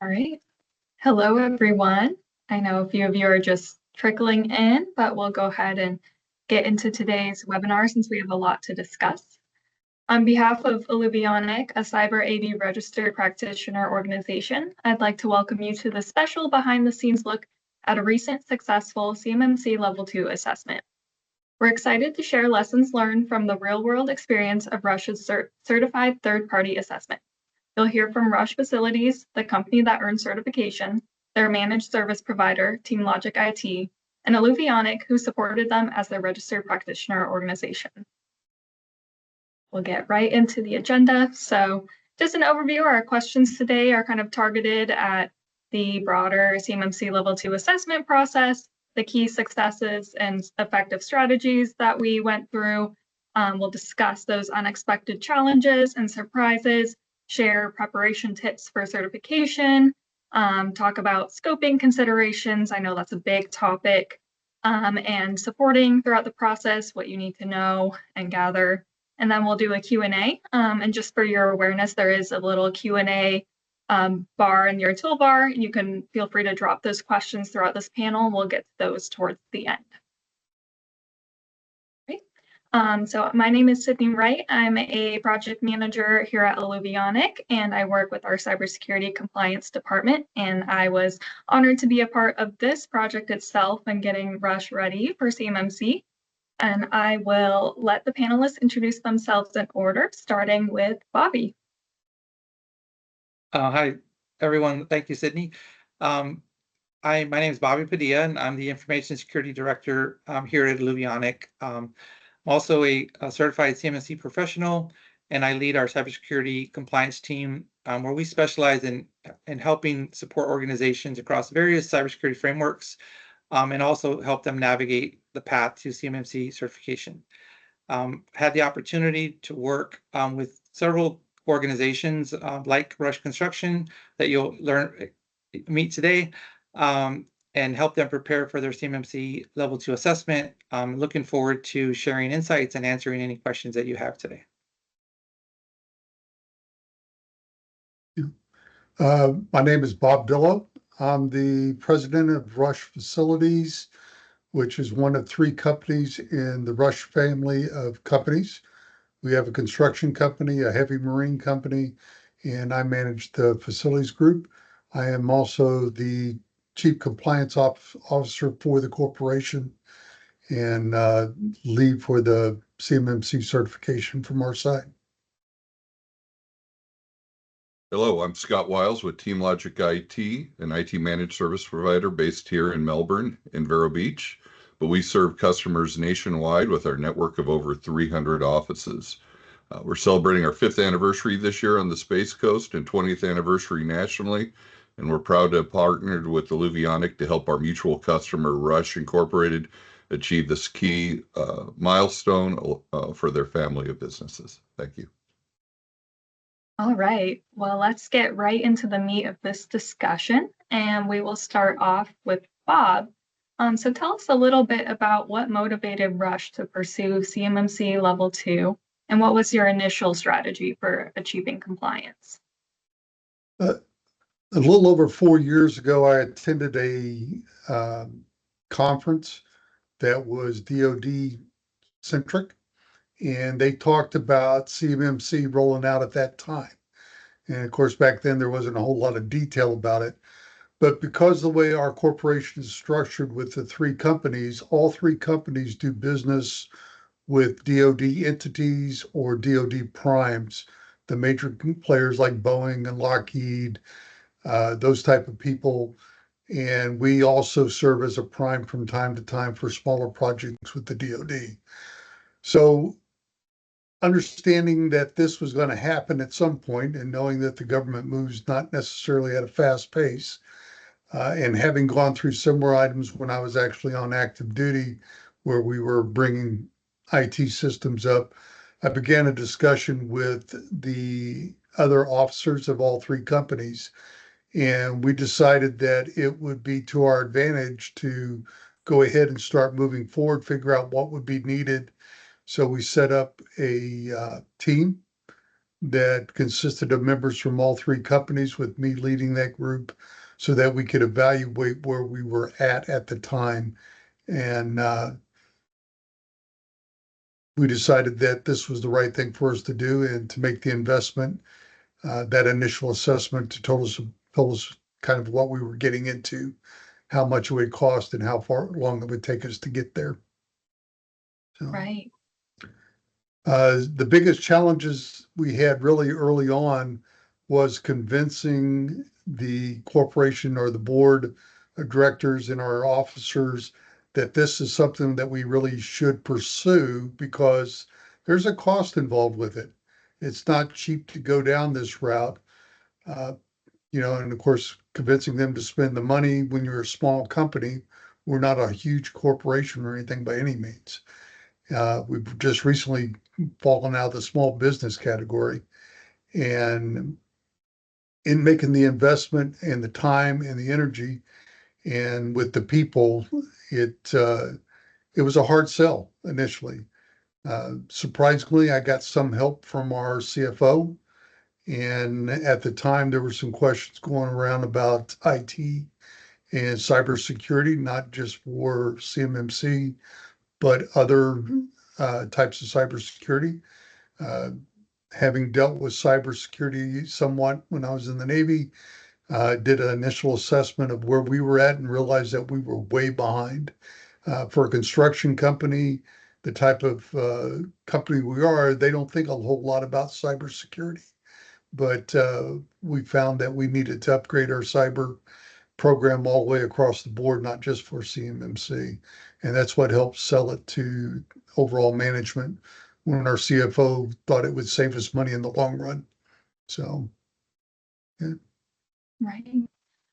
All right. Hello, everyone. I know a few of you are just trickling in, but we'll go ahead and get into today's webinar since we have a lot to discuss. On behalf of Alluvionic, a cyber AV registered practitioner organization, I'd like to welcome you to the special behind-the-scenes look at a recent successful CMMC Level 2 assessment. We're excited to share lessons learned from the real-world experience of Rush's certified third-party assessment. You'll hear from Rush Facilities, the company that earned certification, their managed service provider, TeamLogic IT, and Alluvionic, who supported them as their registered practitioner organization. We'll get right into the agenda. So just an overview, our questions today are kind of targeted at the broader CMMC Level 2 assessment process, the key successes and effective strategies that we went through. We'll discuss those unexpected challenges and surprises, share preparation tips for certification, talk about scoping considerations. I know that's a big topic, and supporting throughout the process, what you need to know and gather. And then we'll do a Q&A. And just for your awareness, there is a little Q&A bar in your toolbar. You can feel free to drop those questions throughout this panel. We'll get to those towards the end. So my name is Sydney Wright. I'm a project manager here at Alluvionic, and I work with our cybersecurity compliance department. And I was honored to be a part of this project itself and getting Rush ready for CMMC. And I will let the panelists introduce themselves in order, starting with Bobby. Hi, everyone. Thank you, Sydney. My name is Bobby Padilla, and I'm the Information Security Director here at Alluvionic. I'm also a certified CMMC professional, and I lead our cybersecurity compliance team, where we specialize in helping support organizations across various cybersecurity frameworks, and also help them navigate the path to CMMC certification. Had the opportunity to work with several organizations like Rush Construction that you'll meet today, and help them prepare for their CMMC Level 2 assessment. I'm looking forward to sharing insights and answering any questions that you have today. My name is Bob Dillow. I'm the president of Rush Facilities, which is one of three companies in the Rush family of companies. We have a construction company, a heavy marine company, and I manage the facilities group. I am also the Chief Compliance Officer for the corporation and lead for the CMMC certification from our side. Hello, I'm Scott Wiles with TeamLogic IT, an IT managed service provider based here in Melbourne and Vero Beach, but we serve customers nationwide with our network of over 300 offices. We're celebrating our 5th anniversary this year on the Space Coast and 20th anniversary nationally, and we're proud to have partnered with Alluvionic to help our mutual customer, Rush Incorporated, achieve this key milestone for their family of businesses. Thank you. All right, well, let's get right into the meat of this discussion, and we will start off with Bob. So tell us a little bit about what motivated Rush to pursue CMMC Level 2, and what was your initial strategy for achieving compliance? A little over 4 years ago, I attended a conference that was DoD centric, and they talked about CMMC rolling out at that time. And of course, back then there wasn't a whole lot of detail about it. But because of the way our corporation is structured with the three companies, all three companies do business with DoD entities or DoD primes, the major players like Boeing and Lockheed, those type of people. And we also serve as a prime from time to time for smaller projects with the DoD. So understanding that this was going to happen at some point and knowing that the government moves not necessarily at a fast pace, and having gone through similar items when I was actually on active duty where we were bringing IT systems up, I began a discussion with the other officers of all three companies. And we decided that it would be to our advantage to go ahead and start moving forward, figure out what would be needed. So we set up a team that consisted of members from all three companies, with me leading that group, so that we could evaluate where we were at the time. And we decided that this was the right thing for us to do and to make the investment, that initial assessment to tell us kind of what we were getting into, how much it would cost, and how long it would take us to get there. So, Right. the biggest challenges we had really early on was convincing the corporation or the board of directors and our officers that this is something that we really should pursue, because there's a cost involved with it. It's not cheap to go down this route. Uh, and of course, convincing them to spend the money when you're a small company. We're not a huge corporation or anything by any means. We've just recently fallen out of the small business category. And in making the investment and the time and the energy and with the people, it was a hard sell initially. Surprisingly, I got some help from our CFO. And at the time, there were some questions going around about IT and cybersecurity, not just for CMMC, but other types of cybersecurity. Having dealt with cybersecurity somewhat when I was in the Navy, did an initial assessment of where we were at and realized that we were way behind. For a construction company, the type of company we are, they don't think a whole lot about cybersecurity. But we found that we needed to upgrade our cyber program all the way across the board, not just for CMMC. And that's what helped sell it to overall management when our CFO thought it would save us money in the long run. So, yeah. Right.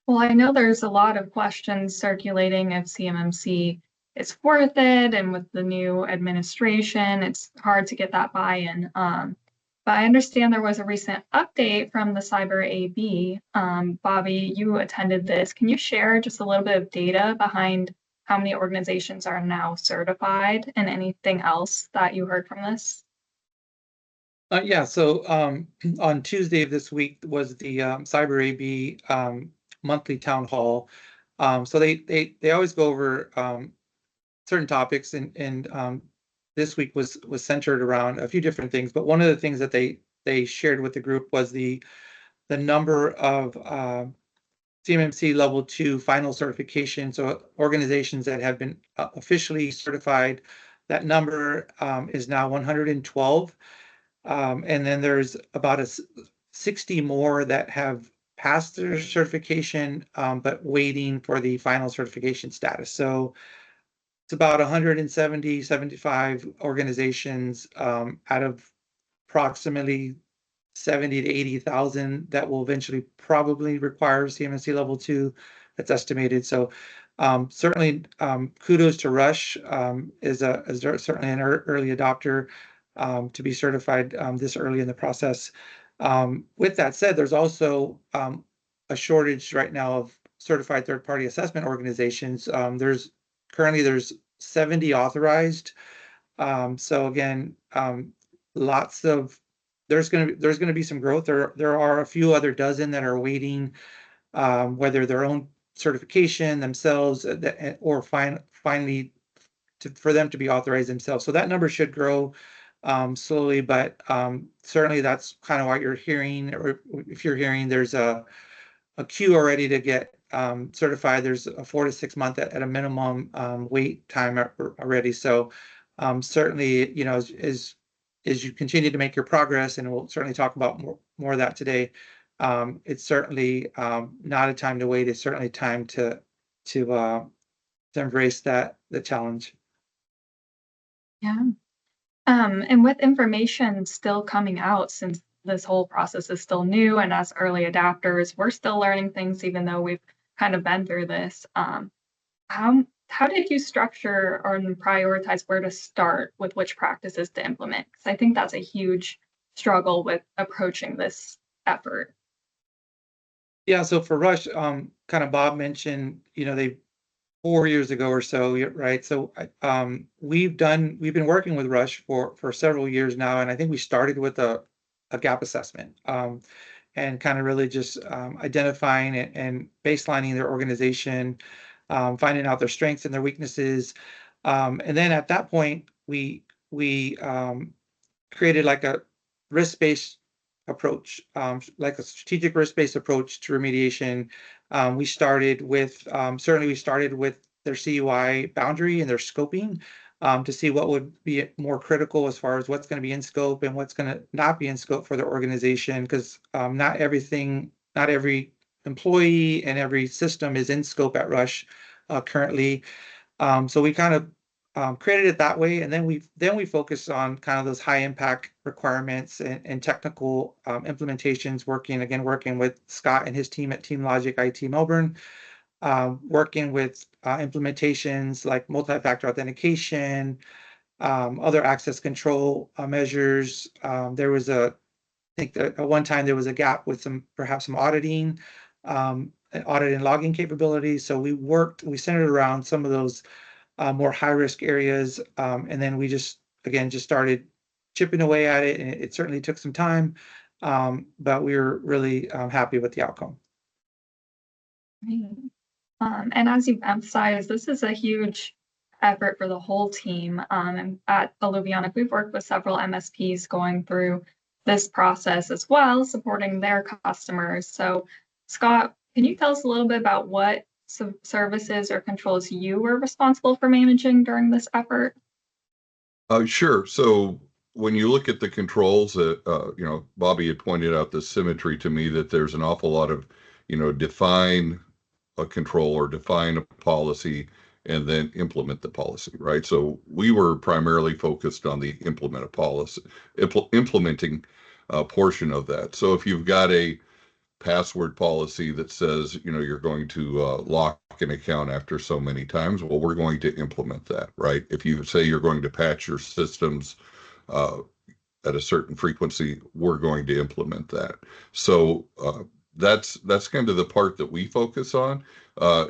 Well, I know there's a lot of questions circulating if CMMC is worth it, and with the new administration, it's hard to get that buy-in. But I understand there was a recent update from the Cyber AB. Bobby, you attended this. Can you share just a little bit of data behind how many organizations are now certified and anything else that you heard from this? Yeah, so on Tuesday of this week was the Cyber AB monthly town hall. So they always go over certain topics, and this week was centered around a few different things. But one of the things that they shared with the group was the number of CMMC Level 2 final certification. So organizations that have been officially certified, that number is now 112. And then there's about 60 more that have passed their certification, but waiting for the final certification status. So it's about 170, 75 organizations out of approximately 70 to 80,000 that will eventually probably require CMMC Level 2. That's estimated. So certainly kudos to Rush is certainly an early adopter to be certified this early in the process. With that said, there's also a shortage right now of certified third-party assessment organizations. There's 70 authorized. So again, lots of there's going to be some growth. There are a few other dozen that are waiting, whether their own certification themselves or finally for them to be authorized themselves. So that number should grow slowly, but certainly that's kind of what you're hearing. Or if you're hearing there's a queue already to get certified, there's a 4 to 6 month at a minimum wait time already. So certainly, as you continue to make your progress, and we'll certainly talk about more of that today, it's certainly not a time to wait. It's certainly time to embrace the challenge. Yeah. And with information still coming out, since this whole process is still new, and as early adapters, we're still learning things, even though we've kind of been through this. How did you structure or prioritize where to start with which practices to implement? Because I think that's a huge struggle with approaching this effort. Yeah, so for Rush, kind of Bob mentioned, they 4 years ago or so, right? So we've been working with Rush for several years now, and I think we started with a a gap assessment, and kind of really just identifying and baselining their organization, finding out their strengths and their weaknesses. And then at that point, we created like a risk-based approach, like a strategic risk-based approach to remediation. We started with certainly we started with their CUI boundary and their scoping, to see what would be more critical as far as what's going to be in scope and what's going to not be in scope for the organization, because not every employee and every system is in scope at Rush currently. So we kind of created it that way, and then we focus on kind of those high impact requirements and technical implementations. Working with Scott and his team at TeamLogic IT Melbourne, working with implementations like multi-factor authentication, other access control measures. There was I think that at one time there was a gap with perhaps some auditing, audit and logging capabilities. So we centered around some of those more high risk areas, and then we just started chipping away at it, and it certainly took some time, but we were really happy with the outcome. Right. And as you've emphasized, this is a huge effort for the whole team. And at Alluvionic, we've worked with several MSPs going through this process as well, supporting their customers. So, Scott, can you tell us a little bit about what services or controls you were responsible for managing during this effort? Sure. So when you look at the controls, Bobby had pointed out the symmetry to me that there's an awful lot of, define a control or define a policy and then implement the policy, right? So we were primarily focused on the implementing portion of that. So if you've got a password policy that says, you're going to lock an account after so many times, well, we're going to implement that, right? If you say you're going to patch your systems at a certain frequency, we're going to implement that. So that's kind of the part that we focus on,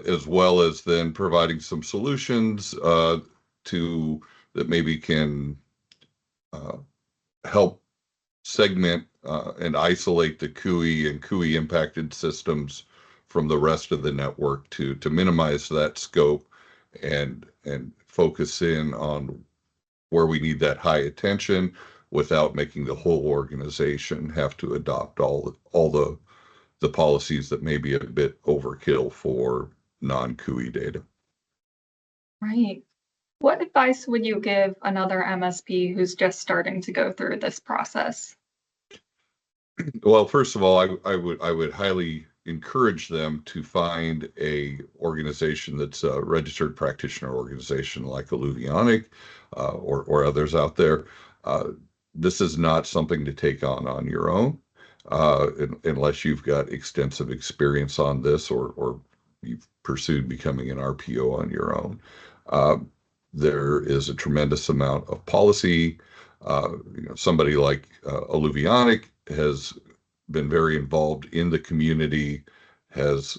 as well as then providing some solutions that maybe can help segment and isolate the CUI and CUI impacted systems from the rest of the network to minimize that scope and focus in on where we need that high attention without making the whole organization have to adopt all the policies that may be a bit overkill for non-CUI data. Right. What advice would you give another MSP who's just starting to go through this process? Well, first of all, I would highly encourage them to find a organization that's a registered practitioner organization like Alluvionic or others out there. This is not something to take on your own unless you've got extensive experience on this or you've pursued becoming an RPO on your own. There is a tremendous amount of policy. Somebody like Alluvionic has been very involved in the community, has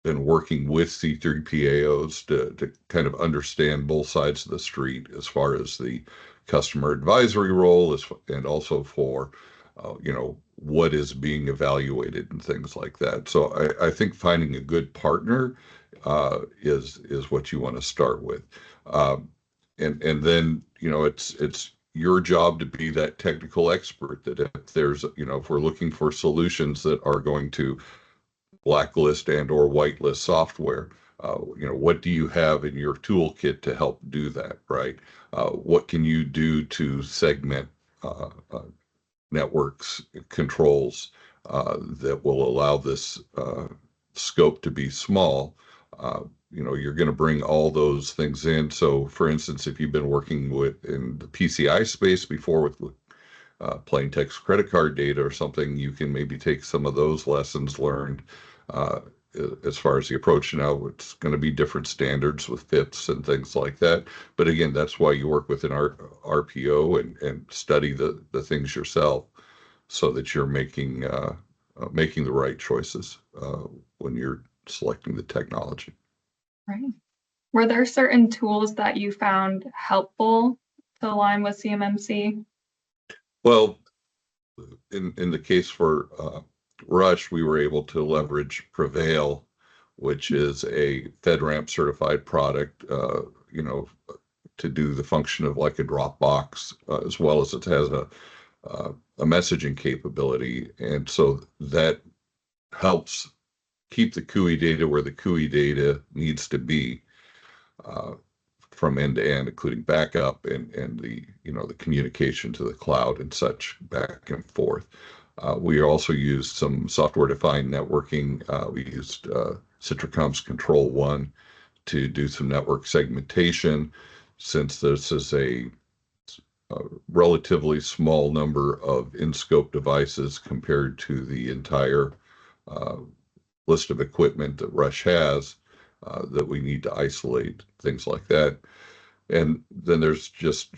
been working with C3PAOs to kind of understand both sides of the street as far as the customer advisory role and also for, what is being evaluated and things like that. So I think finding a good partner is what you want to start with. And then, it's your job to be that technical expert that if we're looking for solutions that are going to blacklist and or whitelist software, what do you have in your toolkit to help do that, right? What can you do to segment networks controls that will allow this scope to be small? You're going to bring all those things in. So, for instance, if you've been working in the PCI space before with plain text credit card data or something, you can maybe take some of those lessons learned as far as the approach. Now, it's going to be different standards with FIPS and things like that. But again, that's why you work with an RPO and study the things yourself so that you're making the right choices when you're selecting the technology. Right. Were there certain tools that you found helpful to align with CMMC? Well, in the case for Rush, we were able to leverage Prevail, which is a FedRAMP certified product, to do the function of like a Dropbox, as well as it has a messaging capability. And so that helps keep the CUI data where the CUI data needs to be, from end to end, including backup and the communication to the cloud and such back and forth. We also used some software-defined networking. We used Citricom's Control One to do some network segmentation, since this is a relatively small number of in-scope devices compared to the entire list of equipment that Rush has, that we need to isolate, things like that. And then there's just,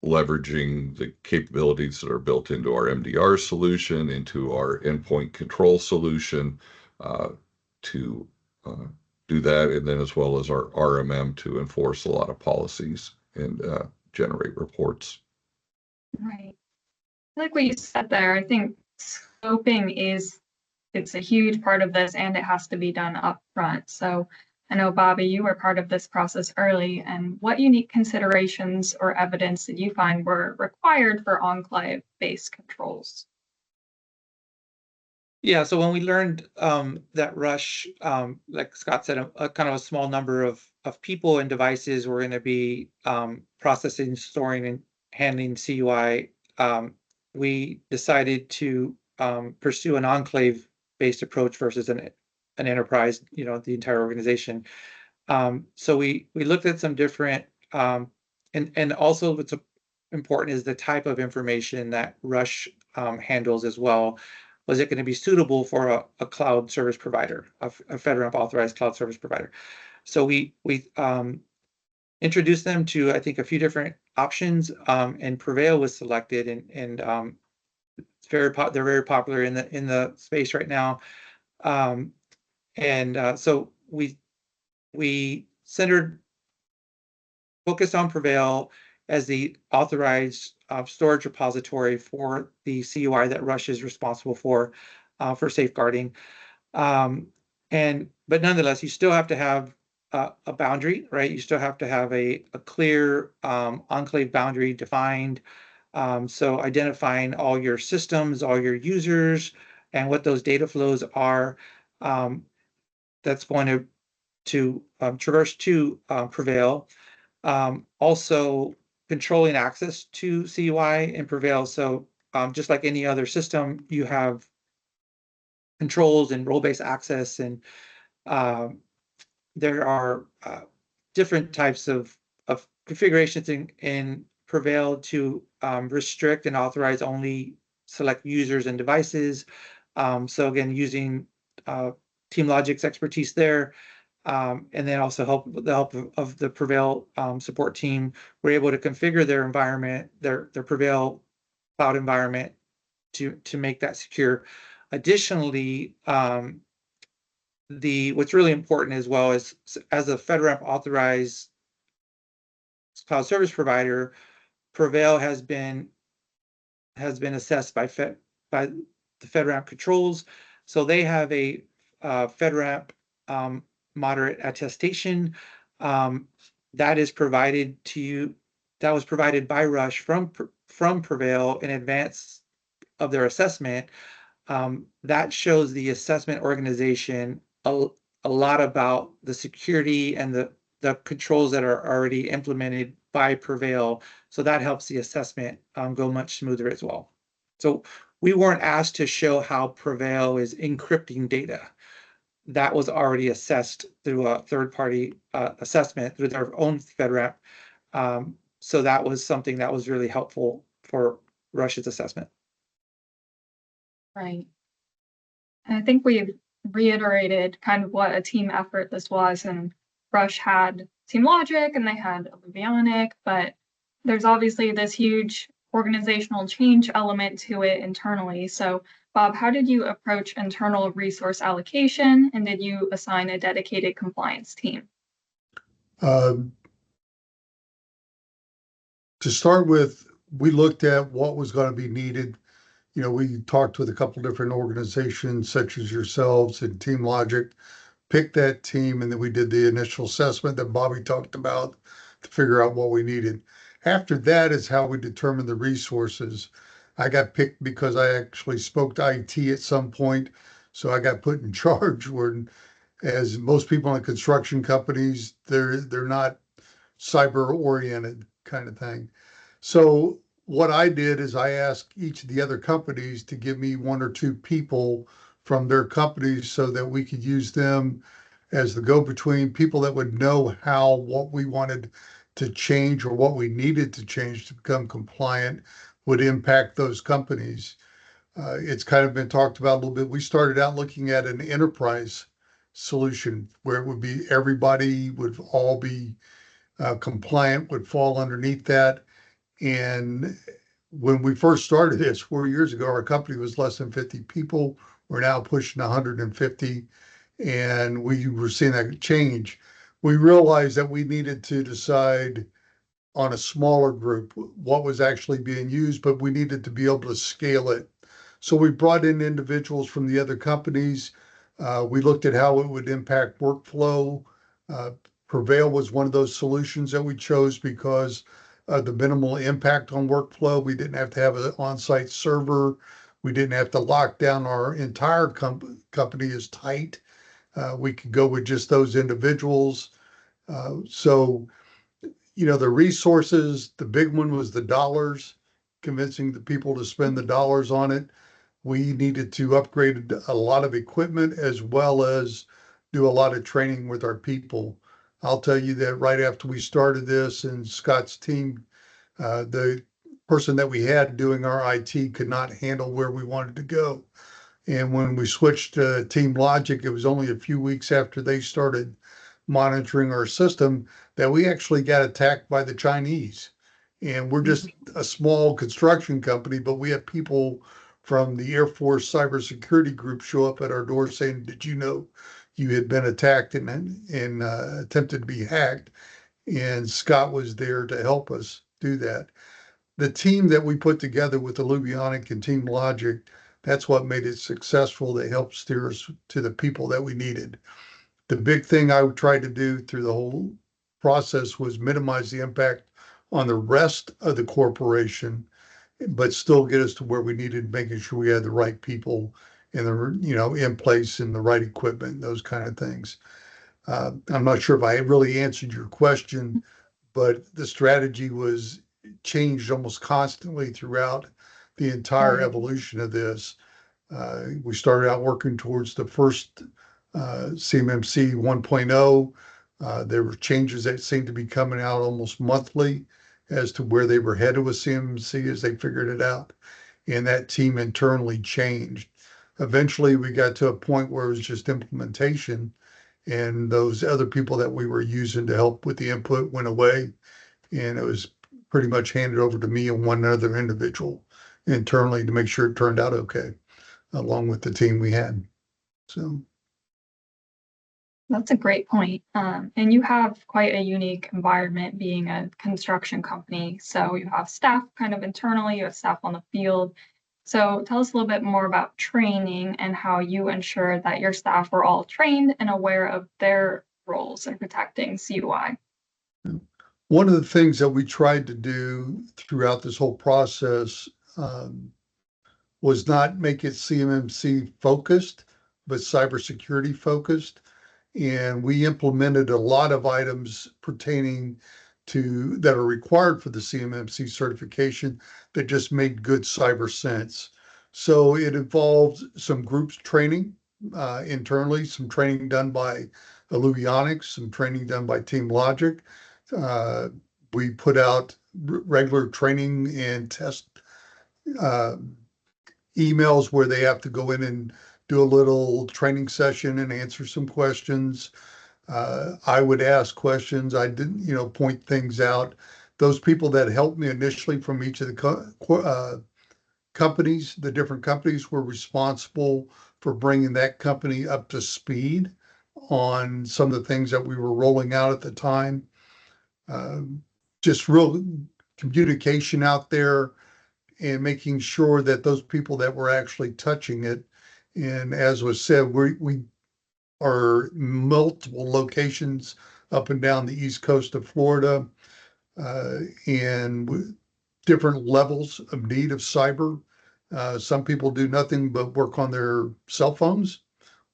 leveraging the capabilities that are built into our MDR solution, into our endpoint control solution, to do that, and then as well as our RMM to enforce a lot of policies and generate reports. Right. Like what you said there, I think scoping it's a huge part of this, and it has to be done up front. So I know, Bobby, you were part of this process early, and what unique considerations or evidence did you find were required for enclave-based controls? Yeah, so when we learned that Rush, like Scott said, a kind of a small number of people and devices were going to be processing, storing, and handling CUI, we decided to pursue an enclave-based approach versus an enterprise, the entire organization. So we looked at some different, and also what's important is the type of information that Rush handles as well. Was it going to be suitable for a cloud service provider, a FedRAMP authorized cloud service provider? So we introduced them to, I think, a few different options, and Prevail was selected, and they're very popular in the space right now. So we focused on Prevail as the authorized storage repository for the CUI that Rush is responsible for safeguarding. But nonetheless, you still have to have a boundary, right? You still have to have a clear enclave boundary defined. So identifying all your systems, all your users, and what those data flows are, that's going to traverse to Prevail. Also controlling access to CUI and Prevail. So just like any other system, you have controls and role-based access, and there are different types of configurations in Prevail to restrict and authorize only select users and devices. So again, using TeamLogic's expertise there, and then also the help of the Prevail support team, we're able to configure their environment, their Prevail cloud environment, to make that secure. Additionally, what's really important as well is, as a FedRAMP authorized cloud service provider, Prevail has been assessed by the FedRAMP controls. So they have a FedRAMP moderate attestation that is provided to you. That was provided by Rush from Prevail in advance of their assessment. That shows the assessment organization a lot about the security and the controls that are already implemented by Prevail. So that helps the assessment go much smoother as well. So we weren't asked to show how Prevail is encrypting data. That was already assessed through a third-party assessment through their own FedRAMP. So that was something that was really helpful for Rush's assessment. Right. And I think we've reiterated kind of what a team effort this was, and Rush had TeamLogic and they had Alluvionic, but there's obviously this huge organizational change element to it internally. So Bob, how did you approach internal resource allocation, and did you assign a dedicated compliance team? To start with, we looked at what was going to be needed we talked with a couple different organizations such as yourselves and TeamLogic, picked that team, and then we did the initial assessment that Bobby talked about to figure out what we needed. After that is how we determined the resources. I got picked because I actually spoke to IT at some point, so I got put in charge. Where, as most people in construction companies, they're not cyber oriented kind of thing. So what I did is I asked each of the other companies to give me one or two people from their companies so that we could use them as the go-between, people that would know how what we wanted to change or what we needed to change to become compliant would impact those companies. It's kind of been talked about a little bit. We started out looking at an enterprise solution where it would be everybody would all be compliant, would fall underneath that. And when we first started this 4 years ago, our company was less than 50 people. We're now pushing 150, and we were seeing that change. We realized that we needed to decide on a smaller group what was actually being used, but we needed to be able to scale it. So we brought in individuals from the other companies. We looked at how it would impact workflow. Uh, Prevail was one of those solutions that we chose because the minimal impact on workflow. We didn't have to have an on-site server. We didn't have to lock down our entire company as tight. We could go with just those individuals. So the resources, the big one was the dollars, convincing the people to spend the dollars on it. We needed to upgrade a lot of equipment as well as do a lot of training with our people. I'll tell you that right after we started this and Scott's team, the person that we had doing our IT could not handle where we wanted to go. And when we switched to TeamLogic, it was only a few weeks after they started monitoring our system that we actually got attacked by the Chinese. And we're just a small construction company, but we have people from the Air Force cybersecurity group show up at our door saying, "Did you know you had been attacked and attempted to be hacked?" And Scott was there to help us do that. The team that we put together with Alluvionic and TeamLogic, that's what made it successful. They helped steer us to the people that we needed. The big thing I tried to do through the whole process was minimize the impact on the rest of the corporation, but still get us to where we needed, making sure we had the right people in in place and the right equipment, those kind of things. I'm not sure if I really answered your question, but the strategy was changed almost constantly throughout the entire Right. evolution of this. We started out working towards the first CMMC 1.0. There were changes that seemed to be coming out almost monthly as to where they were headed with CMMC as they figured it out. And that team internally changed. Eventually, we got to a point where it was just implementation, and those other people that we were using to help with the input went away, and it was pretty much handed over to me and one other individual internally to make sure it turned out okay, along with the team we had. So That's a great point. And you have quite a unique environment being a construction company. So you have staff kind of internally, you have staff on the field. So tell us a little bit more about training and how you ensure that your staff are all trained and aware of their roles in protecting CUI. one of the things that we tried to do throughout this whole process um, was not make it CMMC focused, but cybersecurity focused. And we implemented a lot of items pertaining to that are required for the CMMC certification that just made good cyber sense. So it involved some groups training internally, some training done by Alluvionic, some training done by TeamLogic. Uh, we put out regular training and test uh, emails where they have to go in and do a little training session and answer some questions. I would ask questions. I didn't, point things out. Those people that helped me initially from each of the companies, the different companies, were responsible for bringing that company up to speed on some of the things that we were rolling out at the time. Just real communication out there and making sure that those people that were actually touching it, and as was said, we are multiple locations up and down the east coast of Florida, and different levels of need of cyber. Some people do nothing but work on their cell phones,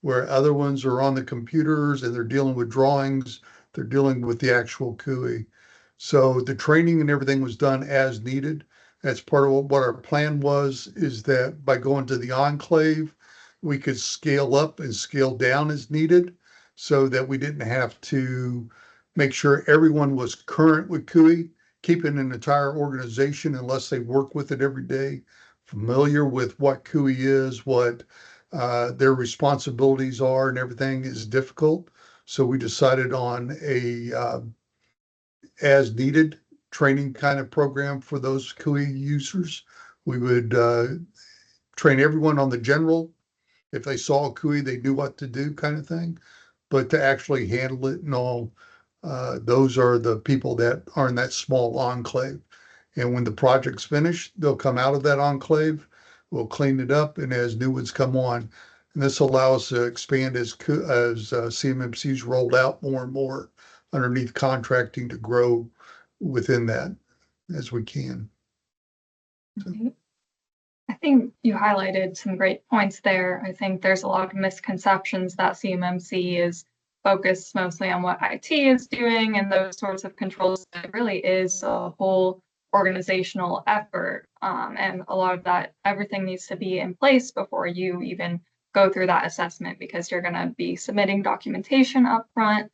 where other ones are on the computers and they're dealing with drawings, they're dealing with the actual CUI. So the training and everything was done as needed. That's part of what our plan was, is that by going to the enclave, we could scale up and scale down as needed so that we didn't have to make sure everyone was current with CUI, keeping an entire organization, unless they work with it every day, familiar with what CUI is, what their responsibilities are and everything is difficult. So we decided on a as needed training kind of program for those CUI users. We would train everyone on the general. If they saw a CUI, they knew what to do kind of thing. But to actually handle it and all, those are the people that are in that small enclave. And when the project's finished, they'll come out of that enclave, we'll clean it up, and as new ones come on, and this will allow us to expand as CMMC's rolled out more and more underneath contracting to grow within that as we can. Mhm. I think you highlighted some great points there. I think there's a lot of misconceptions that CMMC is focused mostly on what IT is doing and those sorts of controls. It really is a whole organizational effort. And a lot of that, everything needs to be in place before you even go through that assessment, because you're going to be submitting documentation up front.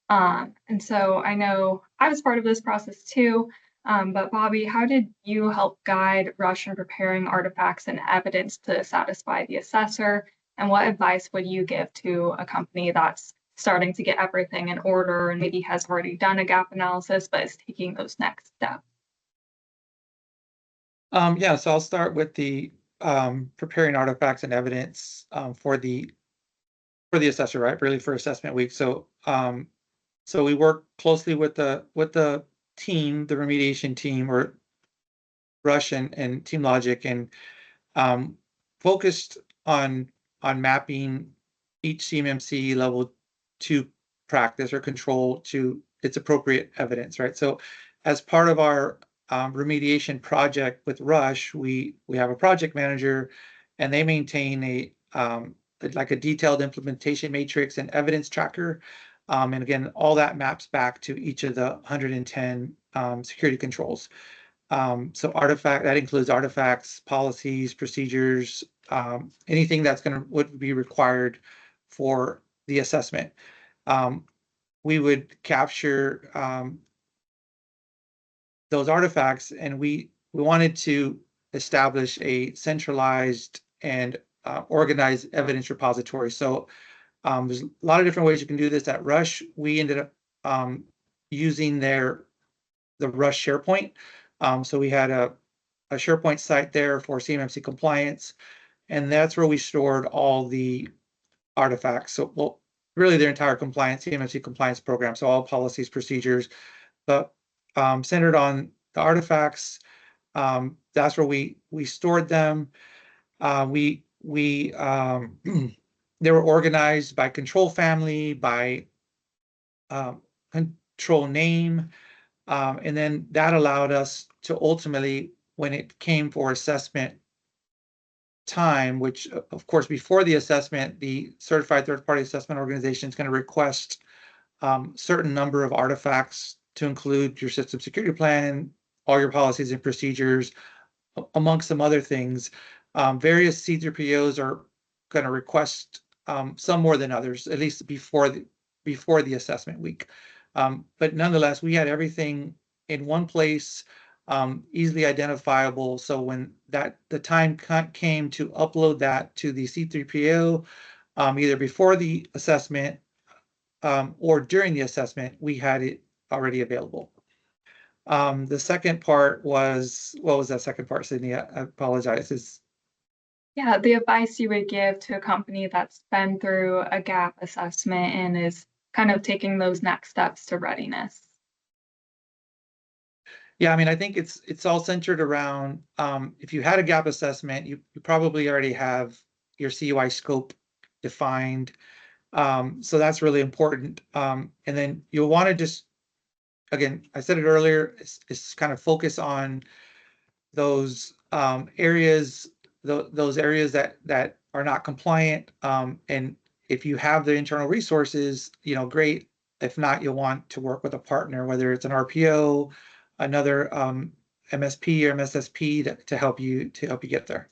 And so I know I was part of this process too. But Bobby, how did you help guide Rush in preparing artifacts and evidence to satisfy the assessor? And what advice would you give to a company that's starting to get everything in order and maybe has already done a gap analysis, but is taking those next steps? Yeah, so I'll start with the preparing artifacts and evidence for the assessor, right? Really for assessment week. So so we work closely with the team, the remediation team, or Rush and TeamLogic, and focused on mapping each CMMC level 2 practice or control to its appropriate evidence, right? So as part of our remediation project with Rush, we have a project manager, and they maintain a like a detailed implementation matrix and evidence tracker. And again, all that maps back to each of the 110 security controls. So that includes artifacts, policies, procedures, anything that's would be required for the assessment. We would capture those artifacts, and we wanted to establish a centralized and organized evidence repository. So there's a lot of different ways you can do this. At Rush, we ended up using the Rush SharePoint. So we had a SharePoint site there for CMMC compliance, and that's where we stored all the artifacts. So, well, really their entire CMMC compliance program. So all policies, procedures, but centered on the artifacts. That's where we stored them. We they were organized by control family, by control name. And then that allowed us to ultimately, when it came for assessment time, which of course, before the assessment, the certified third-party assessment organization is going to request certain number of artifacts to include your system security plan, all your policies and procedures, amongst some other things. Various C3PAOs are going to request some more than others, at least before the assessment week. But nonetheless, we had everything in one place, easily identifiable. So when the time came to upload that to the C3PAO, either before the assessment or during the assessment, we had it already available. The second part was, what was that second part, Sydney? I apologize. Yeah, the advice you would give to a company that's been through a gap assessment and is kind of taking those next steps to readiness. Yeah, I mean, I think it's all centered around, if you had a gap assessment, you probably already have your CUI scope defined. So that's really important. And then you'll want to just, again, I said it earlier, is kind of focus on those areas, those areas that are not compliant. And if you have the internal resources, great. If not, you'll want to work with a partner, whether it's an RPO, another MSP or MSSP to help you get there.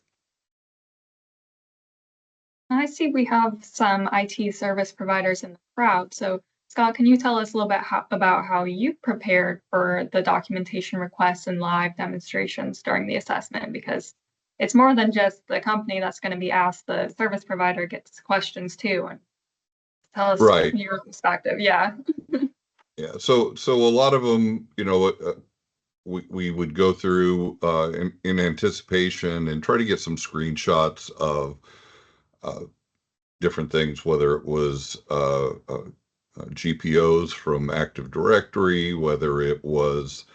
I see we have some IT service providers in the crowd. So Scott, can you tell us a little bit about how you prepared for the documentation requests and live demonstrations during the assessment? Because it's more than just the company that's going to be asked, the service provider gets questions too. And tell us Right. your perspective. Yeah. Yeah. So a lot of them, we would go through in anticipation and try to get some screenshots of different things, whether it was GPOs from Active Directory, whether it was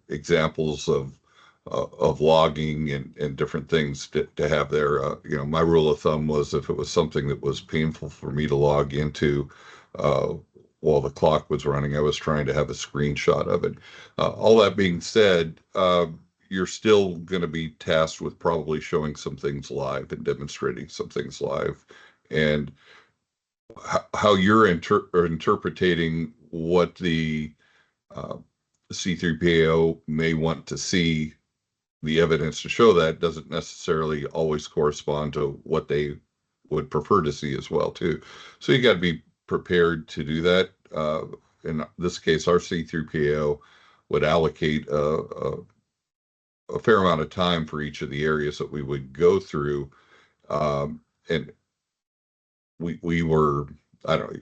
examples of logging and different things to have there. My rule of thumb was if it was something that was painful for me to log into while the clock was running, I was trying to have a screenshot of it. All that being said, you're still going to be tasked with probably showing some things live and demonstrating some things live. And how you're interpreting what the C3PAO may want to see, the evidence to show that doesn't necessarily always correspond to what they would prefer to see as well too. So you got to be prepared to do that. In this case, our C3PAO would allocate a fair amount of time for each of the areas that we would go through. And we were, I don't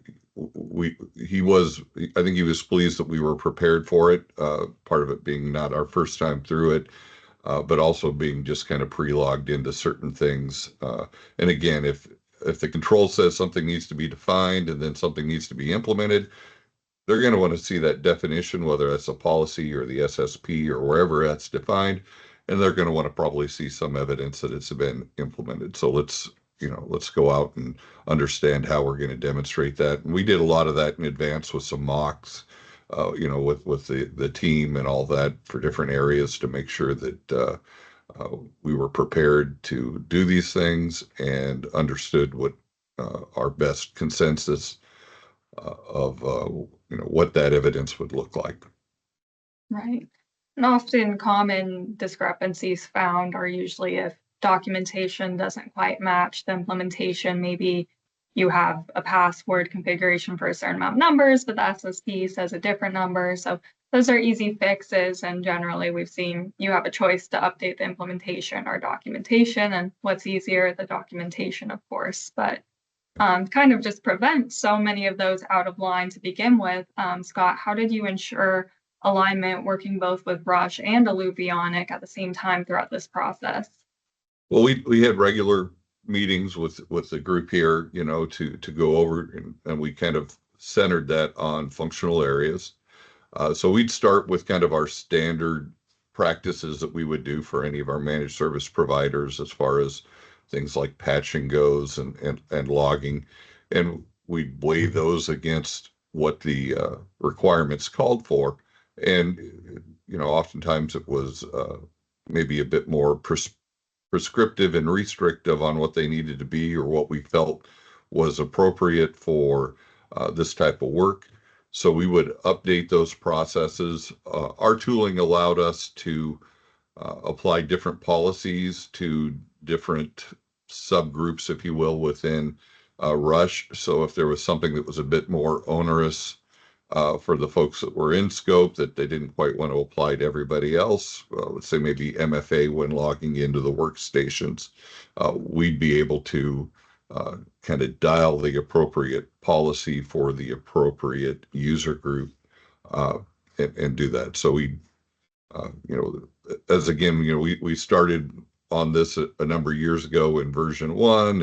he was, I think he was pleased that we were prepared for it. Part of it being not our first time through it, but also being just kind of pre-logged into certain things. And again, if the control says something needs to be defined and then something needs to be implemented, they're going to want to see that definition, whether that's a policy or the SSP or wherever that's defined, and they're going to want to probably see some evidence that it's been implemented. So let's go out and understand how we're going to demonstrate that. And we did a lot of that in advance with some mocks, with the team and all that for different areas to make sure that we were prepared to do these things and understood what our best consensus of what that evidence would look like. Right. And often common discrepancies found are usually if documentation doesn't quite match the implementation. Maybe you have a password configuration for a certain amount of numbers, but the SSP says a different number. So those are easy fixes. And generally we've seen you have a choice to update the implementation or documentation. And what's easier, the documentation, of course, but kind of just prevent so many of those out of line to begin with. Scott, how did you ensure alignment working both with Rush and Alluvionic at the same time throughout this process? Well, we had regular meetings with the group here, to go over, and we kind of centered that on functional areas. So we'd start with kind of our standard practices that we would do for any of our managed service providers as far as things like patching goes and logging. And we'd weigh those against what the requirements called for. And, oftentimes it was maybe a bit more prescriptive and restrictive on what they needed to be or what we felt was appropriate for this type of work. So we would update those processes. Our tooling allowed us to apply different policies to different subgroups, if you will, within Rush. So if there was something that was a bit more onerous for the folks that were in scope that they didn't quite want to apply to everybody else, let's say maybe MFA when logging into the workstations, we'd be able to kind of dial the appropriate policy for the appropriate user group and do that. So we, as again, we started on this a number of years ago in version 1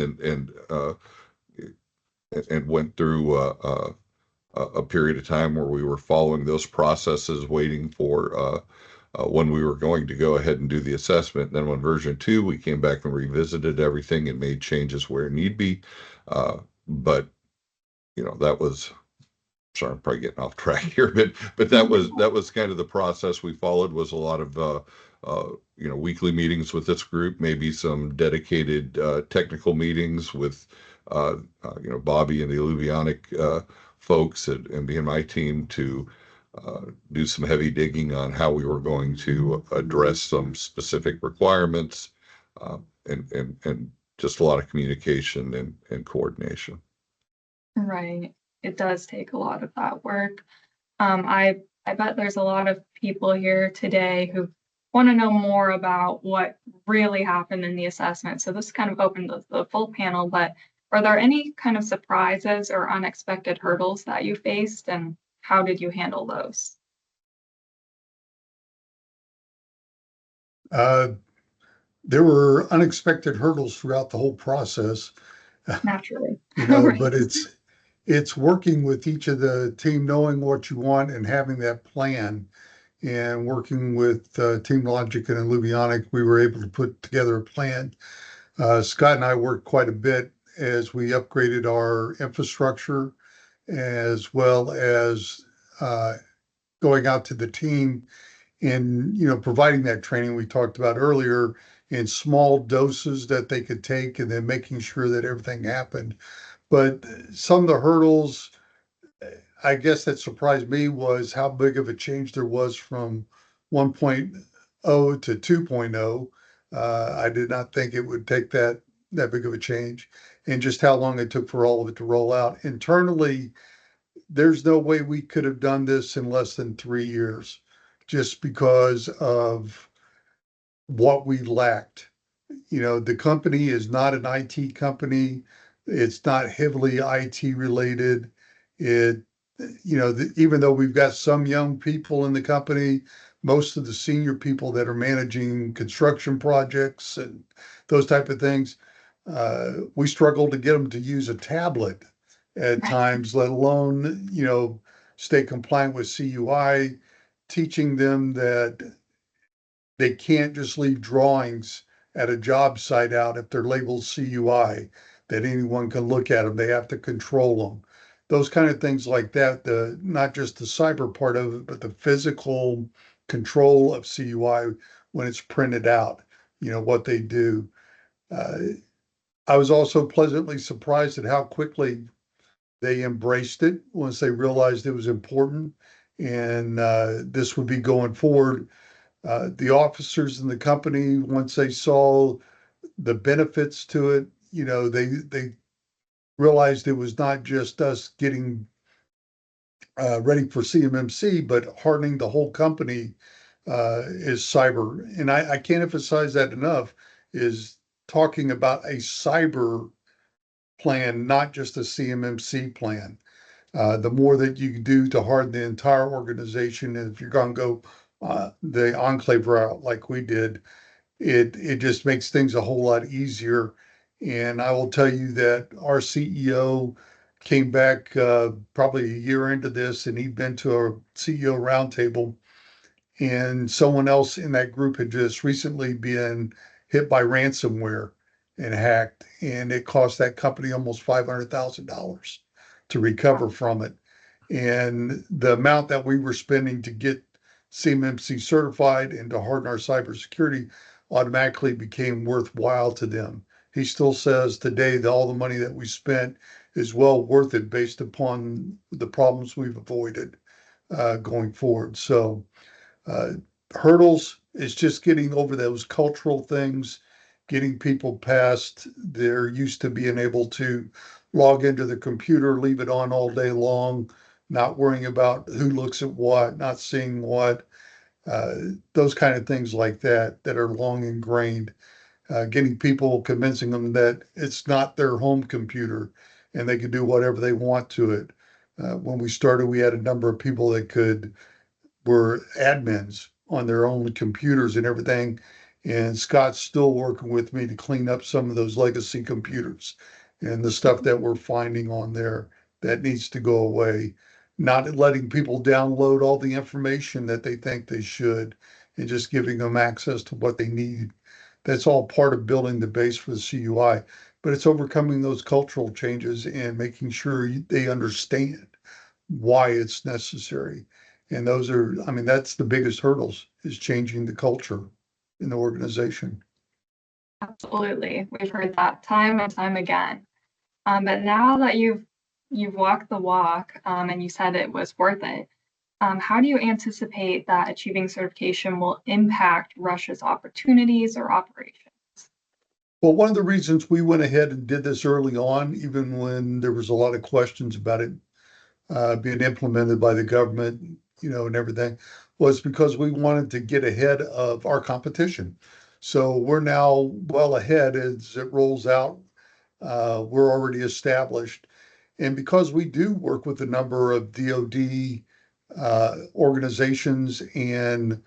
and went through a period of time where we were following those processes, waiting for when we were going to go ahead and do the assessment. Then when version 2, we came back and revisited everything and made changes where need be. But that was, sorry, I'm probably getting off track here, but that was kind of the process we followed. Was a lot of weekly meetings with this group, maybe some dedicated technical meetings with Bobby and the Alluvionic folks and me and my team to do some heavy digging on how we were going to address some specific requirements, and just a lot of communication and coordination. Right. It does take a lot of that work. I bet there's a lot of people here today who want to know more about what really happened in the assessment. So this kind of opened the full panel, but are there any kind of surprises or unexpected hurdles that you faced, and how did you handle those? There were unexpected hurdles throughout the whole process, Naturally. but Right. it's working with each of the team, knowing what you want and having that plan. And working with TeamLogic and Alluvionic, we were able to put together a plan. Scott and I worked quite a bit as we upgraded our infrastructure, as well as going out to the team and providing that training we talked about earlier in small doses that they could take, and then making sure that everything happened. But some of the hurdles, I guess, that surprised me was how big of a change there was from 1.0 to 2.0. I did not think it would take that big of a change, and just how long it took for all of it to roll out. Internally, there's no way we could have done this in less than 3 years, just because of what we lacked. The company is not an IT company. It's not heavily IT related. It, even though we've got some young people in the company, most of the senior people that are managing construction projects and those type of things, we struggle to get them to use a tablet at Right. times, let alone, stay compliant with CUI, teaching them that they can't just leave drawings at a job site out if they're labeled CUI, that anyone can look at them. They have to control them. Those kind of things like that, not just the cyber part of it, but the physical control of CUI when it's printed out, what they do. Uh, I was also pleasantly surprised at how quickly they embraced it once they realized it was important, and this would be going forward. The officers in the company, once they saw the benefits to it, they realized it was not just us getting ready for CMMC, but hardening the whole company is cyber. And I can't emphasize that enough, is talking about a cyber plan, not just a CMMC plan. The more that you can do to harden the entire organization, and if you're going to go the enclave route like we did, it just makes things a whole lot easier. And I will tell you that our CEO came back probably a year into this, and he'd been to a CEO roundtable, and someone else in that group had just recently been hit by ransomware and hacked, and it cost that company almost $500,000 to recover from it. And the amount that we were spending to get CMMC certified and to harden our cybersecurity automatically became worthwhile to them. He still says today that all the money that we spent is well worth it based upon the problems we've avoided going forward. So uh, hurdles is just getting over those cultural things, getting people past they're used to being able to log into the computer, leave it on all day long, not worrying about who looks at what, not seeing what, uh, those kind of things like that are long ingrained. Getting people, convincing them that it's not their home computer and they can do whatever they want to it. When we started, we had a number of people that were admins on their own computers and everything. And Scott's still working with me to clean up some of those legacy computers and the stuff that we're finding on there that needs to go away. Not letting people download all the information that they think they should, and just giving them access to what they need. That's all part of building the base for the CUI, but it's overcoming those cultural changes and making sure they understand why it's necessary. And those are, I mean, that's the biggest hurdles, is changing the culture in the organization. Absolutely. We've heard that time and time again. But now that you've walked the walk, and you said it was worth it, how do you anticipate that achieving certification will impact Russia's opportunities or operations? Well, one of the reasons we went ahead and did this early on, even when there was a lot of questions about it being implemented by the government, and everything, was because we wanted to get ahead of our competition. So we're now well ahead as it rolls out. We're already established. And because we do work with a number of DoD organizations and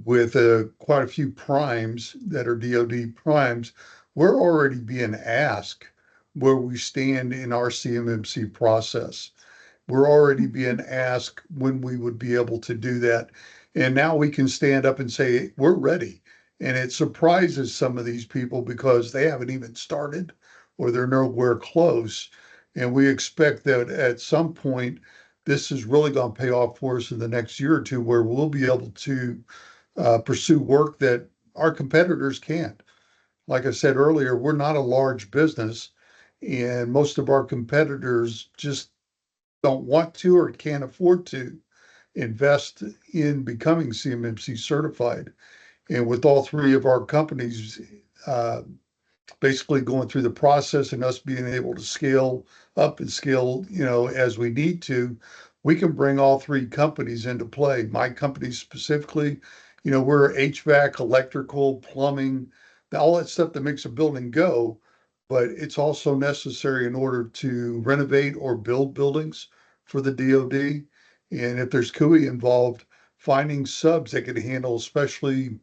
with quite a few primes that are DoD primes, we're already being asked where we stand in our CMMC process. We're already being asked when we would be able to do that. And now we can stand up and say, we're ready. And it surprises some of these people because they haven't even started or they're nowhere close. And we expect that at some point, this is really going to pay off for us in the next year or two, where we'll be able to pursue work that our competitors can't. Like I said earlier, we're not a large business, and most of our competitors just don't want to or can't afford to invest in becoming CMMC certified. And with all three of our companies basically going through the process and us being able to scale up and scale, as we need to, we can bring all three companies into play. My company specifically, we're HVAC, electrical, plumbing, all that stuff that makes a building go, but it's also necessary in order to renovate or build buildings for the DoD. And if there's CUI involved, finding subs that can handle, especially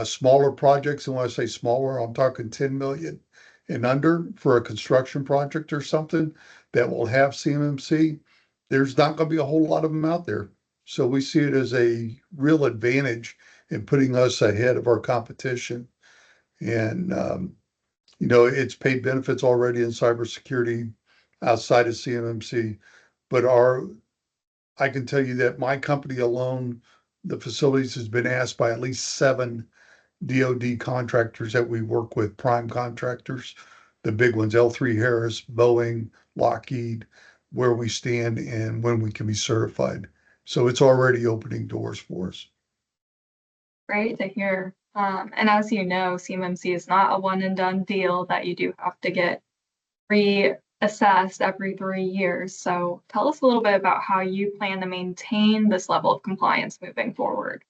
smaller projects. And when I say smaller, I'm talking 10 million and under for a construction project or something that will have CMMC. There's not going to be a whole lot of them out there. So we see it as a real advantage in putting us ahead of our competition. And, it's paid benefits already in cybersecurity outside of CMMC. But I can tell you that my company alone, the facilities has been asked by at least 7 DoD contractors that we work with, prime contractors, the big ones, L3Harris, Boeing, Lockheed, where we stand and when we can be certified. So it's already opening doors for us. Great to hear. And as you know, CMMC is not a one and done deal, that you do have to get reassessed every 3 years. So tell us a little bit about how you plan to maintain this level of compliance moving forward.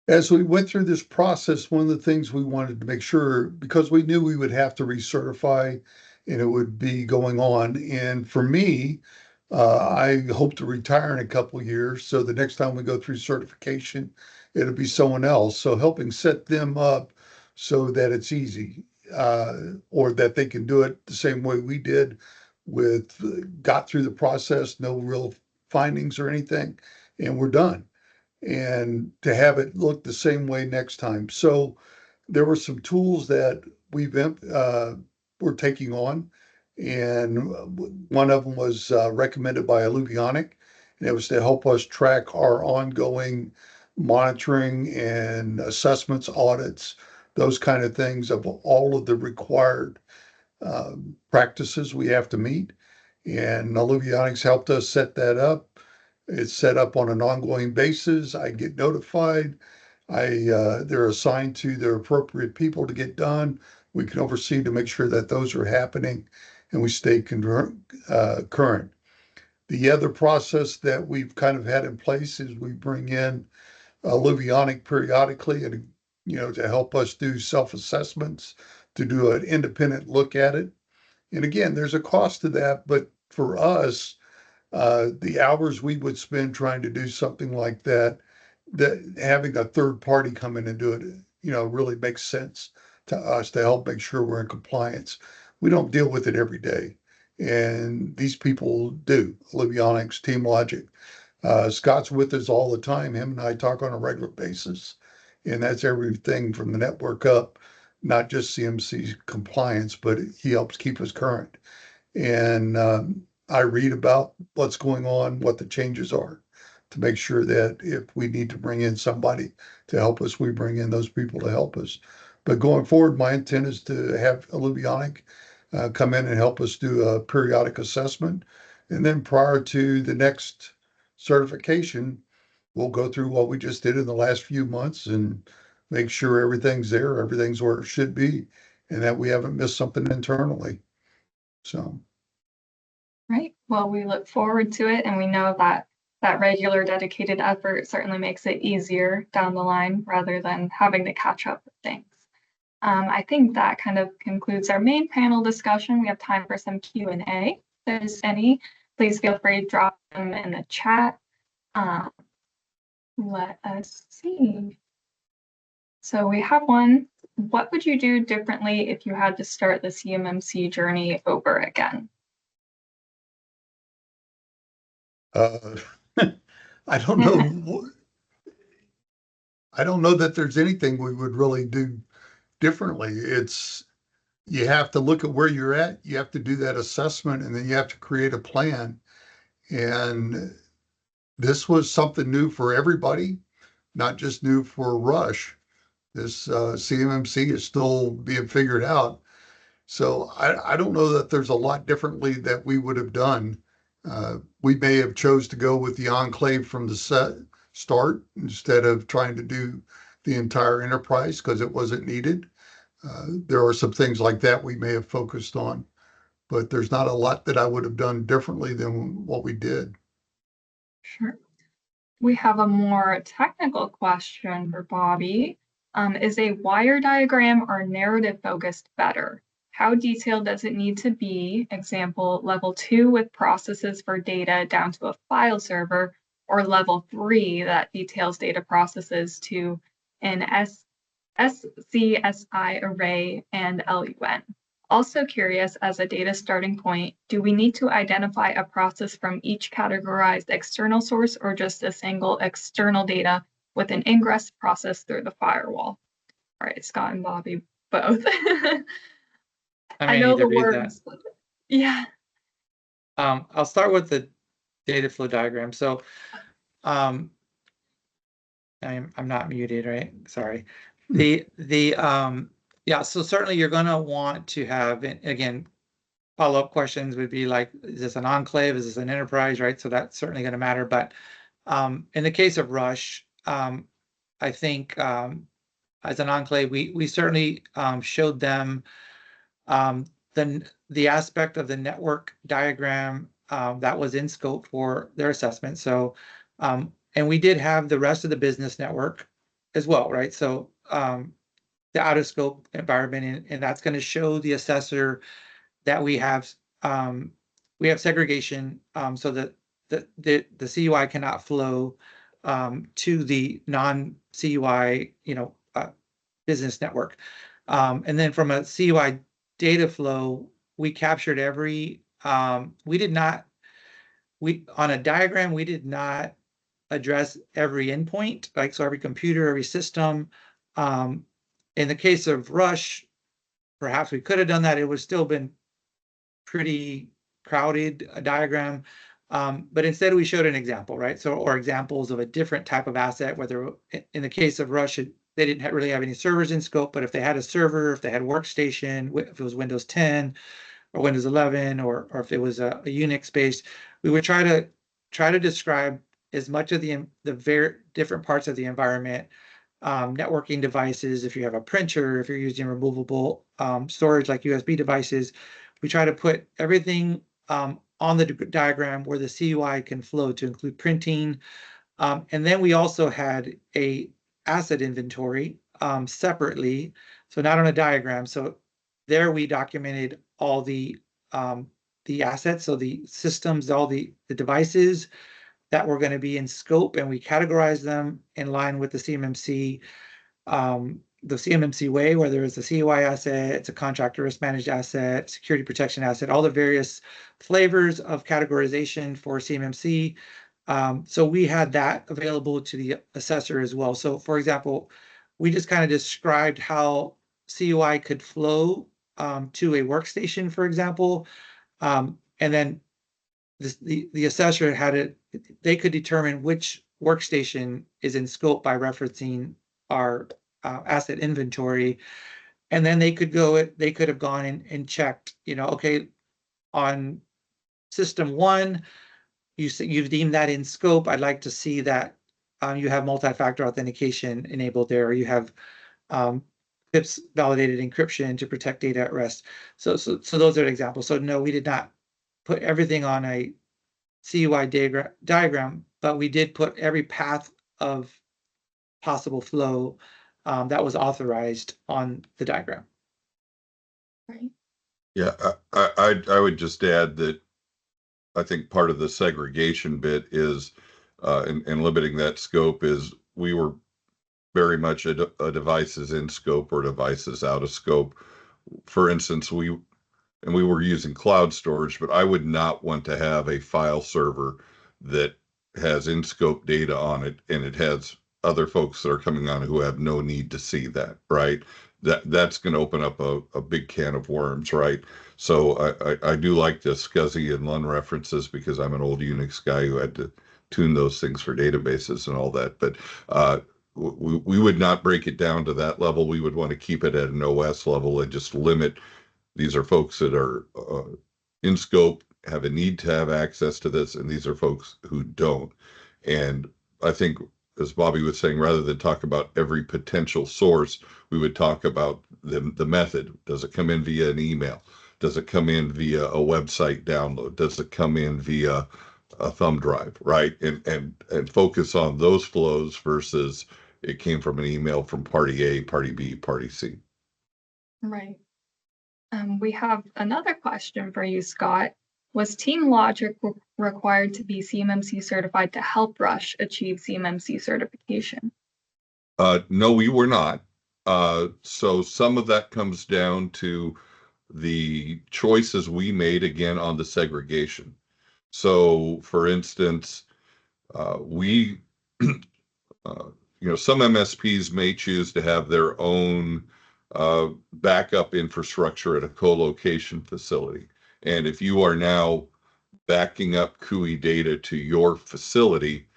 As we went through this process, one of the things we wanted to make sure, because we knew we would have to recertify and it would be going on. And for me, I hope to retire in a couple of years. So the next time we go through certification, it'll be someone else. So helping set them up so that it's easy, or that they can do it the same way we did got through the process, no real findings or anything, and we're done, and to have it look the same way next time. So there were some tools that we're taking on, and one of them was recommended by Alluvionic, and it was to help us track our ongoing monitoring and assessments, audits, those kind of things of all of the required practices we have to meet. And Alluvionics helped us set that up. It's set up on an ongoing basis. I get notified. They're assigned to their appropriate people to get done. We can oversee to make sure that those are happening and we stay current. The other process that we've kind of had in place is we bring in Alluvionic periodically and, to help us do self-assessments, to do an independent look at it. And again, there's a cost to that, but for us, the hours we would spend trying to do something like that having a third party come in and do it, really makes sense to us to help make sure we're in compliance. We don't deal with it every day. And these people do, Alluvionics, TeamLogic. Scott's with us all the time. Him and I talk on a regular basis. And that's everything from the network up, not just CMC compliance, but he helps keep us current. And I read about what's going on, what the changes are, to make sure that if we need to bring in somebody to help us, we bring in those people to help us. But going forward, my intent is to have Alluvionic come in and help us do a periodic assessment. And then prior to the next certification, we'll go through what we just did in the last few months and make sure everything's there, everything's where it should be, and that we haven't missed something internally. So, Right. Well, we look forward to it, and we know that that regular dedicated effort certainly makes it easier down the line rather than having to catch up with things. I think that kind of concludes our main panel discussion. We have time for some Q&A. If there's any, please feel free to drop them in the chat. Let us see. So we have one. What would you do differently if you had to start the CMMC journey over again? I don't know. I don't know that there's anything we would really do differently. You have to look at where you're at. You have to do that assessment, and then you have to create a plan. And this was something new for everybody, not just new for Rush. This CMMC is still being figured out. So I don't know that there's a lot differently that we would have done. We may have chose to go with the enclave from the start instead of trying to do the entire enterprise because it wasn't needed. There are some things like that we may have focused on, but there's not a lot that I would have done differently than what we did. Sure. We have a more technical question for Bobby. Is a wire diagram or narrative focused better? How detailed does it need to be? Example, level 2 with processes for data down to a file server, or level 3 that details data processes to an SCSI array and LUN. Also curious, as a data starting point, do we need to identify a process from each categorized external source or just a single external data with an ingress process through the firewall? All right, Scott and Bobby, both. I know the words. Yeah. I'll start with the data flow diagram. So I'm not muted, right? Sorry. Yeah, so certainly you're going to want to have, again, follow-up questions would be like, is this an enclave? Is this an enterprise, right? So that's certainly going to matter. But in the case of Rush, I think as an enclave, we certainly showed them the aspect of the network diagram that was in scope for their assessment. So, and we did have the rest of the business network as well, right? So the out of scope environment, and that's going to show the assessor that we have segregation so that the CUI cannot flow to the non-CUI, business network. And then from a CUI data flow, we captured every, on a diagram, we did not address every endpoint, like so every computer, every system. In the case of Rush, perhaps we could have done that. It would still been pretty crowded diagram. But instead we showed an example, right? So, or examples of a different type of asset, whether in the case of Rush, they didn't really have any servers in scope, but if they had a server, if they had workstation, if it was Windows 10 or Windows 11, or if it was a Unix based, we would try to describe as much of the very different parts of the environment, networking devices, if you have a printer, if you're using removable storage like USB devices, we try to put everything on the diagram where the CUI can flow to include printing. And then we also had a asset inventory separately, so not on a diagram. So there we documented all the assets, so the systems, all the devices that were going to be in scope, and we categorized them in line with the CMMC way, whether it's a CUI asset, it's a contractor risk managed asset, security protection asset, all the various flavors of categorization for CMMC. So we had that available to the assessor as well. So for example, we just kind of described how CUI could flow to a workstation, for example. And then the assessor had it, they could determine which workstation is in scope by referencing our asset inventory. And then they could have gone in and checked, okay, on system one, you've deemed that in scope. I'd like to see that you have multi-factor authentication enabled there, or you have PIPS validated encryption to protect data at rest. So those are examples. So no, we did not put everything on a CUI diagram, but we did put every path of possible flow that was authorized on the diagram. Right. Yeah, I would just add that I think part of the segregation bit is, and limiting that scope is we were very much a devices in scope or devices out of scope. For instance, we were using cloud storage, but I would not want to have a file server that has in scope data on it and it has other folks that are coming on who have no need to see that, right? That's going to open up a big can of worms, right? So I do like the SCSI and LUN references because I'm an old Unix guy who had to tune those things for databases and all that. But we would not break it down to that level. We would want to keep it at an OS level and just limit. These are folks that are in scope, have a need to have access to this, and these are folks who don't. And I think, as Bobby was saying, rather than talk about every potential source, we would talk about the method. Does it come in via an email? Does it come in via a website download? Does it come in via a thumb drive, right? And focus on those flows versus it came from an email from party A, party B, party C. Right. We have another question for you, Scott. Was TeamLogic required to be CMMC certified to help Rush achieve CMMC certification? No, we were not. So some of that comes down to the choices we made again on the segregation. So, for instance, we, some MSPs may choose to have their own backup infrastructure at a co-location facility. And if you are now backing up CUI data to your facility,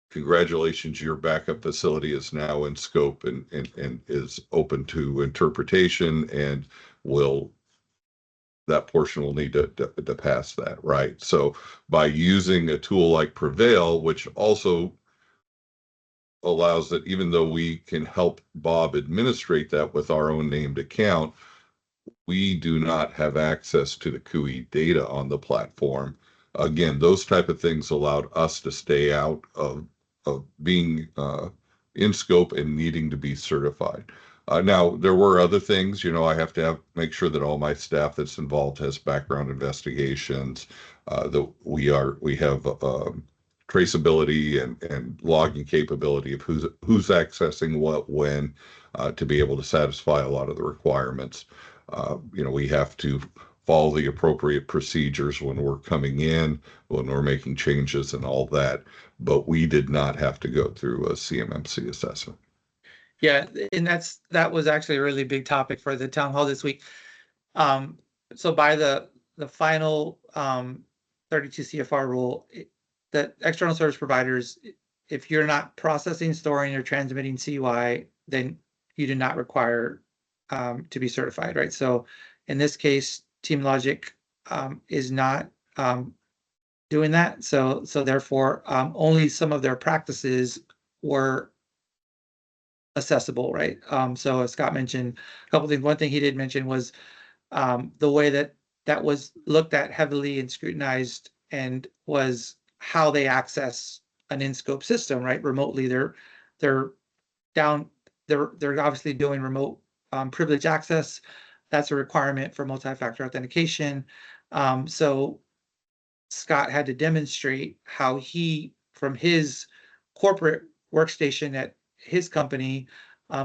congratulations, your backup facility is now in scope and is open to interpretation and that portion will need to pass that, right? So by using a tool like Prevail, which also allows that even though we can help Bob administrate that with our own named account, we do not have access to the CUI data on the platform. Again, those type of things allowed us to stay out of being in scope and needing to be certified. Now, there were other things, I have to make sure that all my staff that's involved has background investigations, that we have traceability and logging capability of who's accessing what when, to be able to satisfy a lot of the requirements. We have to follow the appropriate procedures when we're coming in, when we're making changes and all that. But we did not have to go through a CMMC assessment. Yeah, and that was actually a really big topic for the town hall this week. So by the final 32 CFR rule, that external service providers, if you're not processing, storing, or transmitting CUI, then you do not require to be certified, right? So in this case, TeamLogic is not doing that. So therefore, only some of their practices were accessible, right? So as Scott mentioned, a couple things. One thing he did mention was the way that was looked at heavily and scrutinized, and was how they access an in-scope system, right? Remotely, they're obviously doing remote privilege access. That's a requirement for multi-factor authentication. So Scott had to demonstrate how he, from his corporate workstation at his company,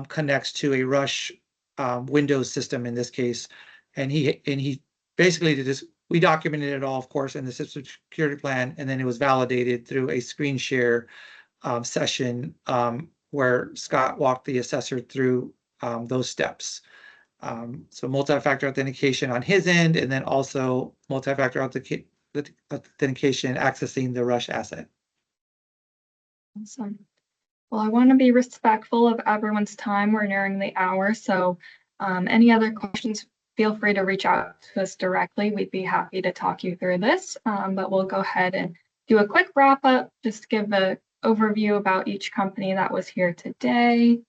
connects to a Rush Windows system in this case, and he basically we documented it all, of course, in the system security plan, and then it was validated through a screen share session where Scott walked the assessor through those steps. So multi-factor authentication on his end, and then also multi-factor authentication accessing the Rush asset. Awesome. Well, I want to be respectful of everyone's time. We're nearing the hour, so any other questions, feel free to reach out to us directly. We'd be happy to talk you through this, but we'll go ahead and do a quick wrap up, just to give an overview about each company that was here today.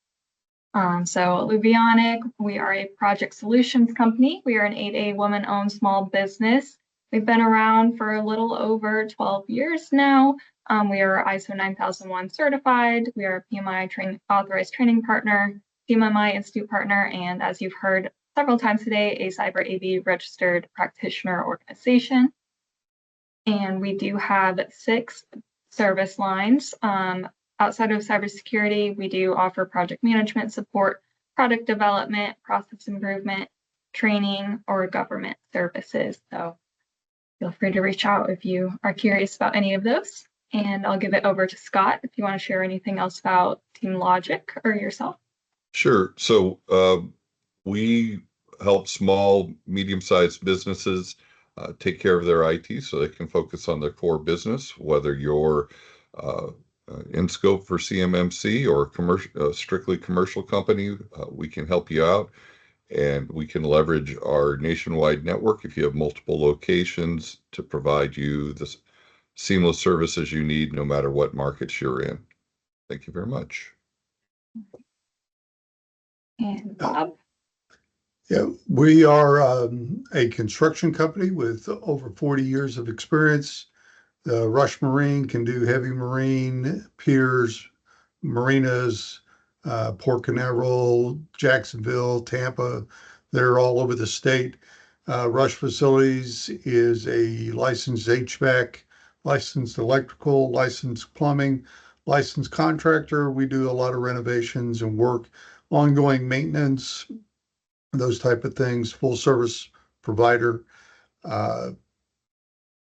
So Alluvionic, we are a project solutions company. We are an 8A woman-owned small business. We've been around for a little over 12 years now. We are ISO 9001 certified. We are a PMI authorized training partner, CMMI Institute partner, and as you've heard several times today, a cyber AV registered practitioner organization. And we do have 6 service lines. Outside of cybersecurity, we do offer project management support, product development, process improvement, training, or government services. So feel free to reach out if you are curious about any of those. And I'll give it over to Scott if you want to share anything else about TeamLogic or yourself. Sure. So we help small, medium-sized businesses take care of their IT so they can focus on their core business, whether you're in scope for CMMC or commercial, strictly commercial company, we can help you out, and we can leverage our nationwide network if you have multiple locations to provide you the seamless services you need no matter what markets you're in. Thank you very much. And Bob? Yeah, we are a construction company with over 40 years of experience. Rush Marine can do heavy marine, piers, marinas, Port Canaveral, Jacksonville, Tampa. They're all over the state. Rush Facilities is a licensed HVAC, licensed electrical, licensed plumbing, licensed contractor. We do a lot of renovations and work, ongoing maintenance, those type of things, full service provider.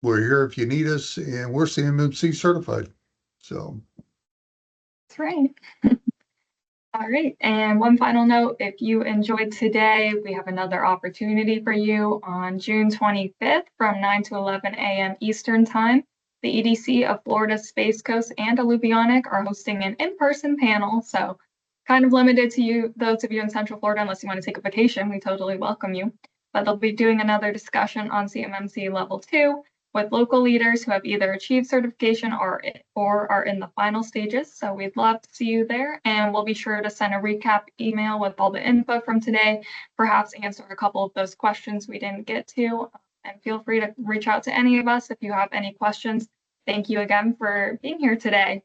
We're here if you need us, and we're CMMC certified. So That's right. All right. And one final note, if you enjoyed today, we have another opportunity for you on June 25th from 9 to 11 a.m. Eastern Time. The EDC of Florida Space Coast and Alluvionic are hosting an in-person panel. So kind of limited to you, those of you in Central Florida, unless you want to take a vacation, we totally welcome you. But they'll be doing another discussion on CMMC Level 2 with local leaders who have either achieved certification or are in the final stages. So we'd love to see you there. And we'll be sure to send a recap email with all the info from today, perhaps answer a couple of those questions we didn't get to. And feel free to reach out to any of us if you have any questions. Thank you again for being here today.